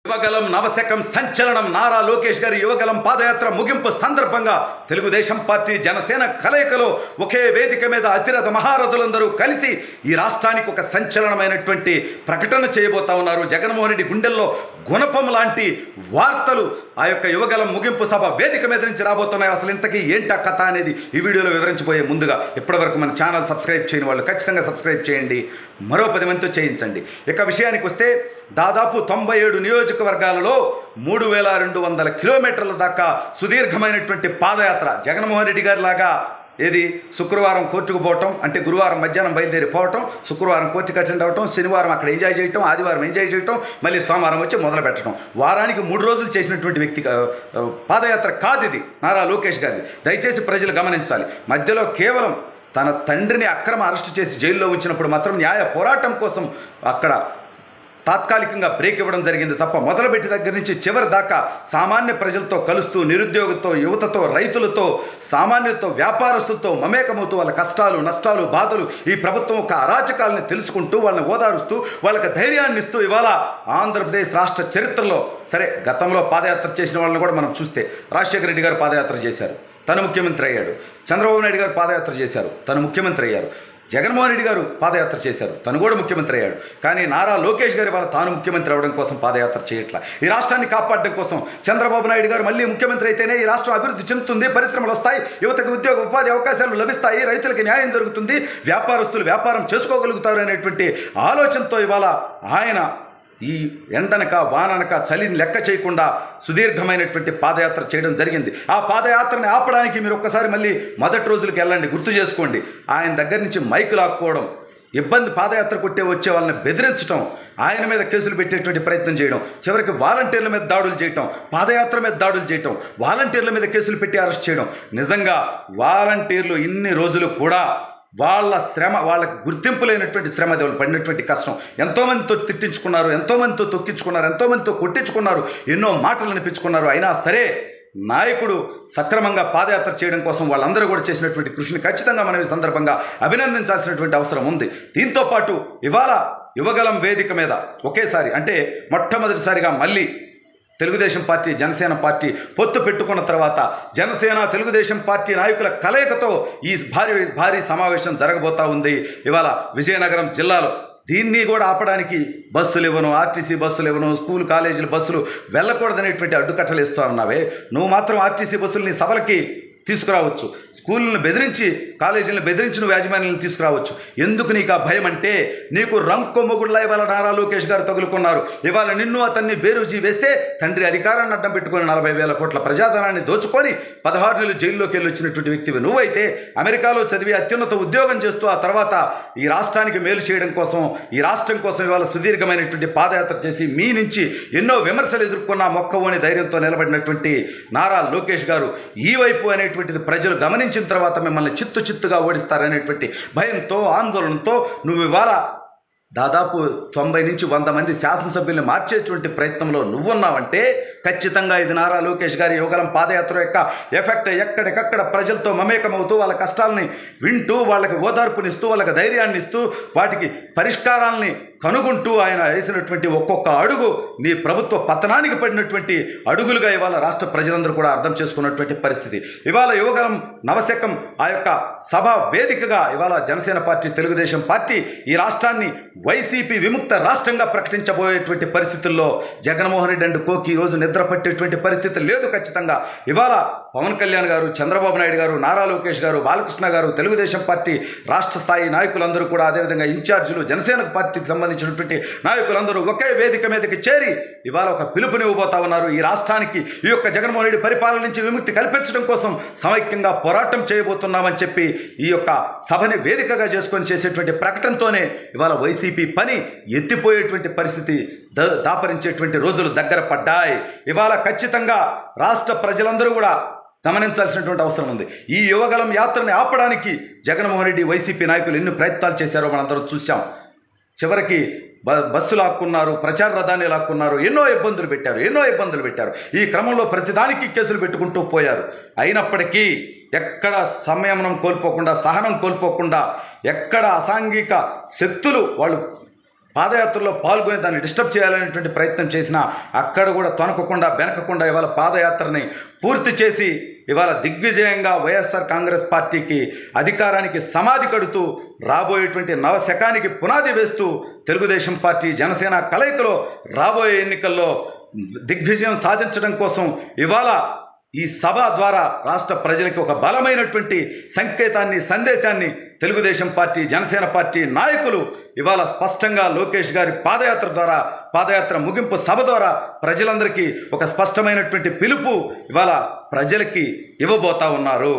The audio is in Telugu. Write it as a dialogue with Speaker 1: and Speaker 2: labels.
Speaker 1: యువగలం నవశకం సంచలనం నారా లోకేష్ గారి యువగలం పాదయాత్ర ముగింపు సందర్భంగా తెలుగుదేశం పార్టీ జనసేన కలయికలో ఒకే వేదిక మీద అతిరథ మహారథులందరూ కలిసి ఈ రాష్ట్రానికి ఒక సంచలనమైనటువంటి ప్రకటన చేయబోతా ఉన్నారు. జగన్మోహన్ రెడ్డి గుండెల్లో గుణపం లాంటి వార్తలు ఆ యొక్క యువగలం ముగింపు సభ వేదిక మీద నుంచి రాబోతున్నాయి. అసలు ఇంతకీ ఏంటా కథ అనేది ఈ వీడియోలో వివరించబోయే ముందుగా ఇప్పటివరకు మన ఛానల్ సబ్స్క్రైబ్ చేయని వాళ్ళు ఖచ్చితంగా సబ్స్క్రైబ్ చేయండి, మరో 10 మందితో చేయించండి. ఇక విషయానికి వస్తే దాదాపు 97 నియోజకవర్గాలలో 3200 కిలోమీటర్ల దాకా సుదీర్ఘమైనటువంటి పాదయాత్ర. జగన్మోహన్ రెడ్డి గారి లాగా ఏది శుక్రవారం కోర్టుకు పోవటం, అంటే గురువారం మధ్యాహ్నం బయలుదేరి పోవటం, శుక్రవారం కోర్టుకు అటెండ్ అవ్వటం, శనివారం అక్కడ ఎంజాయ్ చేయటం, ఆదివారం ఎంజాయ్ చేయటం, మళ్ళీ సోమవారం వచ్చి మొదలు పెట్టడం. వారానికి 3 రోజులు చేసినటువంటి వ్యక్తి పాదయాత్ర కాదు ఇది నారా లోకేష్ గారిది. దయచేసి ప్రజలు గమనించాలి. మధ్యలో కేవలం తన తండ్రిని అక్రమ అరెస్టు చేసి జైల్లో ఉంచినప్పుడు మాత్రం న్యాయ పోరాటం కోసం అక్కడ తాత్కాలికంగా బ్రేక్ ఇవ్వడం జరిగింది తప్ప మొదలుపెట్టి దగ్గర నుంచి చివరి దాకా సామాన్య ప్రజలతో కలుస్తూ, నిరుద్యోగంతో, యువతతో, రైతులతో, సామాన్యులతో, వ్యాపారస్తులతో మమేకమవుతూ వాళ్ళ కష్టాలు, నష్టాలు, బాధలు, ఈ ప్రభుత్వం ఒక అరాచకాలని తెలుసుకుంటూ వాళ్ళని ఓదారుస్తూ వాళ్ళకి ధైర్యాన్ని ఇస్తూ ఇవాళ ఆంధ్రప్రదేశ్ రాష్ట్ర చరిత్రలో సరే గతంలో పాదయాత్ర చేసిన వాళ్ళని కూడా మనం చూస్తే రాజశేఖర రెడ్డి గారు పాదయాత్ర చేశారు, తను ముఖ్యమంత్రి అయ్యాడు. చంద్రబాబు నాయుడు గారు పాదయాత్ర చేశారు, తను ముఖ్యమంత్రి అయ్యారు. జగన్మోహన్ రెడ్డి గారు పాదయాత్ర చేశారు, తను కూడా ముఖ్యమంత్రి అయ్యాడు. కానీ నారా లోకేష్ గారి వాళ్ళ తాను ముఖ్యమంత్రి అవ్వడం కోసం పాదయాత్ర చేయట్లా. ఈ రాష్ట్రాన్ని కాపాడడం కోసం చంద్రబాబు నాయుడు గారు మళ్ళీ ముఖ్యమంత్రి అయితేనే ఈ రాష్ట్రం అభివృద్ధి చెందుతుంది, పరిశ్రమలు వస్తాయి, యువతకు ఉద్యోగ ఉపాధి అవకాశాలు లభిస్తాయి, రైతులకు న్యాయం జరుగుతుంది, వ్యాపారస్తులు వ్యాపారం చేసుకోగలుగుతారు అనేటువంటి ఆలోచనతో ఇవాళ ఆయన ఈ ఎండనక వాననక చలిని లెక్క చేయకుండా సుదీర్ఘమైనటువంటి పాదయాత్ర చేయడం జరిగింది. ఆ పాదయాత్రని ఆపడానికి మీరు ఒక్కసారి మళ్ళీ మొదటి రోజులకు వెళ్ళండి, గుర్తు చేసుకోండి. ఆయన దగ్గర నుంచి మైకు లాక్కోవడం, ఇబ్బంది, పాదయాత్ర కొట్టే వచ్చే వాళ్ళని బెదిరించడం, ఆయన మీద కేసులు పెట్టేటువంటి ప్రయత్నం చేయడం, చివరికి వాలంటీర్ల మీద దాడులు చేయటం, పాదయాత్ర మీద దాడులు చేయటం, వాలంటీర్ల మీద కేసులు పెట్టి అరెస్ట్ చేయడం. నిజంగా వాలంటీర్లు ఇన్ని రోజులు కూడా వాళ్ళ శ్రమ, వాళ్ళకి గుర్తింపు లేనటువంటి శ్రమ, వాళ్ళు పడినటువంటి కష్టం, ఎంతోమందితో తిట్టించుకున్నారు, ఎంతోమందితో తొక్కించుకున్నారు, ఎంతోమందితో కొట్టించుకున్నారు, ఎన్నో మాటలు అనిపించుకున్నారు. అయినా సరే నాయకుడు సక్రమంగా పాదయాత్ర చేయడం కోసం వాళ్ళందరూ కూడా చేసినటువంటి కృషిని ఖచ్చితంగా మనం ఈ సందర్భంగా అభినందించాల్సినటువంటి అవసరం ఉంది. దీంతోపాటు ఇవాళ యువగలం వేదిక మీద ఒకేసారి, అంటే మొట్టమొదటిసారిగా మళ్ళీ తెలుగుదేశం పార్టీ జనసేన పార్టీ పొత్తు పెట్టుకున్న తర్వాత జనసేన తెలుగుదేశం పార్టీ నాయకుల కలయికతో ఈ భారీ సమావేశం జరగబోతా ఉంది ఇవాళ విజయనగరం జిల్లాలో. దీన్ని కూడా ఆపడానికి బస్సులు ఇవ్వను, ఆర్టీసీ బస్సులు ఇవ్వను, స్కూల్ కాలేజీల బస్సులు వెళ్ళకూడదనేటువంటి అడ్డుకట్టలు ఇస్తూ ఉన్నావే, నువ్వు మాత్రం ఆర్టీసీ బస్సుల్ని సభలకి తీసుకురావచ్చు, స్కూళ్ళని బెదిరించి, కాలేజీలను బెదిరించి నువ్వు యాజమాన్యాలను తీసుకురావచ్చు. ఎందుకు నీకు ఆ భయం అంటే నీకు రంకొమ్ముగుళ్ళ ఇవాళ నారా లోకేష్ గారు తగులుకున్నారు. ఇవాళ నిన్ను అతన్ని బేరుజీ వేస్తే తండ్రి అధికారాన్ని అడ్డం పెట్టుకొని 40,000 కోట్ల ప్రజాధనాన్ని దోచుకొని 16 నెలలు జైల్లోకి వెళ్ళి వచ్చినటువంటి వ్యక్తివి నువ్వైతే అమెరికాలో చదివి అత్యున్నత ఉద్యోగం చేస్తూ ఆ తర్వాత ఈ రాష్ట్రానికి మేలు చేయడం కోసం, ఈ రాష్ట్రం కోసం ఇవాళ సుదీర్ఘమైనటువంటి పాదయాత్ర చేసి మీ నుంచి ఎన్నో విమర్శలు ఎదుర్కొన్న మొక్కవోని ధైర్యంతో నిలబడినటువంటి నారా లోకేష్ గారు ఈ వైపు అనేటువంటిది ప్రజలు గమనించిన తర్వాత మిమ్మల్ని చిత్తుగా ఓడిస్తారనేటువంటి భయంతో, ఆందోళనతో నువ్వు ఇవాళ దాదాపు 90 నుంచి 100 మంది శాసనసభ్యుల్ని మార్చేటువంటి ప్రయత్నంలో నువ్వున్నావంటే ఖచ్చితంగా ఇది నారా లోకేష్ గారి యువగలం పాదయాత్ర యొక్క ఎఫెక్ట్. ఎక్కడికక్కడ ప్రజలతో మమేకమవుతూ వాళ్ళ కష్టాలని వింటూ, వాళ్ళకి ఓదార్పునిస్తూ, వాళ్ళకి ధైర్యాన్ని ఇస్తూ, వాటికి పరిష్కారాలని కనుగొంటూ ఆయన వేసినటువంటి ఒక్కొక్క అడుగు నీ ప్రభుత్వ పతనానికి పడినటువంటి అడుగులుగా ఇవాళ రాష్ట్ర ప్రజలందరూ కూడా అర్థం చేసుకున్నటువంటి పరిస్థితి. ఇవాళ యువగలం నవశకం ఆ యొక్క సభ వేదికగా ఇవాళ జనసేన పార్టీ, తెలుగుదేశం పార్టీ ఈ రాష్ట్రాన్ని వైసీపీ విముక్త రాష్ట్రంగా ప్రకటించబోయేటువంటి పరిస్థితుల్లో జగన్మోహన్ రెడ్డి అండ్ కోకి ఈరోజు నిద్ర పట్టేటువంటి పరిస్థితి లేదు. ఖచ్చితంగా ఇవాళ పవన్ కళ్యాణ్ గారు, చంద్రబాబు నాయుడు గారు, నారా లోకేష్ గారు, బాలకృష్ణ గారు, తెలుగుదేశం పార్టీ రాష్ట్ర స్థాయి నాయకులందరూ కూడా, అదేవిధంగా ఇన్ఛార్జీలు, జనసేన పార్టీకి సంబంధించినటువంటి నాయకులందరూ ఒకే వేదిక మీదకి చేరి ఇవాళ ఒక పిలుపునివ్వబోతా ఉన్నారు. ఈ రాష్ట్రానికి ఈ యొక్క జగన్మోహన్ రెడ్డి పరిపాలన నుంచి విముక్తి కల్పించడం కోసం సమైక్యంగా పోరాటం చేయబోతున్నామని చెప్పి ఈ యొక్క సభని వేదికగా చేసుకొని చేసేటువంటి ప్రకటనతోనే ఇవాళ వైసీపీ పని ఎత్తిపోయేటువంటి పరిస్థితి, దాపరించేటువంటి రోజులు దగ్గర పడ్డాయి. ఇవాళ ఖచ్చితంగా రాష్ట్ర ప్రజలందరూ కూడా గమనించాల్సినటువంటి అవసరం ఉంది. ఈ యువగలం యాత్రని ఆపడానికి జగన్మోహన్ రెడ్డి, వైసీపీ నాయకులు ఎన్ని ప్రయత్నాలు చేశారో మనందరం చూసాం. చివరికి బస్సు లాక్కున్నారు, ప్రచార రథాన్ని లాక్కున్నారు, ఎన్నో ఇబ్బందులు పెట్టారు. ఈ క్రమంలో ప్రతిదానికి కేసులు పెట్టుకుంటూ పోయారు. అయినప్పటికీ ఎక్కడ సంయమనం కోల్పోకుండా, సహనం కోల్పోకుండా, ఎక్కడ అసాంఘిక శక్తులు వాళ్ళు పాదయాత్రలో పాల్గొని దాన్ని డిస్టర్బ్ చేయాలనేటువంటి ప్రయత్నం చేసినా అక్కడ కూడా తొనకకుండా బెనకకుండా ఇవాళ పాదయాత్రని పూర్తి చేసి ఇవాళ దిగ్విజయంగా వైఎస్ఆర్ కాంగ్రెస్ పార్టీకి అధికారానికి సమాధి కడుతూ రాబోయేటువంటి నవశకానికి పునాది వేస్తూ తెలుగుదేశం పార్టీ జనసేన కలయికలో రాబోయే ఎన్నికల్లో దిగ్విజయం సాధించడం కోసం ఇవాళ ఈ సభ ద్వారా రాష్ట్ర ప్రజలకి ఒక బలమైనటువంటి సంకేతాన్ని సందేశాన్ని తెలుగుదేశం పార్టీ జనసేన పార్టీ నాయకులు ఇవాళ స్పష్టంగా లోకేష్ గారి పాదయాత్ర ముగింపు సభ ద్వారా ప్రజలందరికీ ఒక స్పష్టమైనటువంటి పిలుపు ఇవాళ ప్రజలకి ఇవ్వబోతా ఉన్నారు.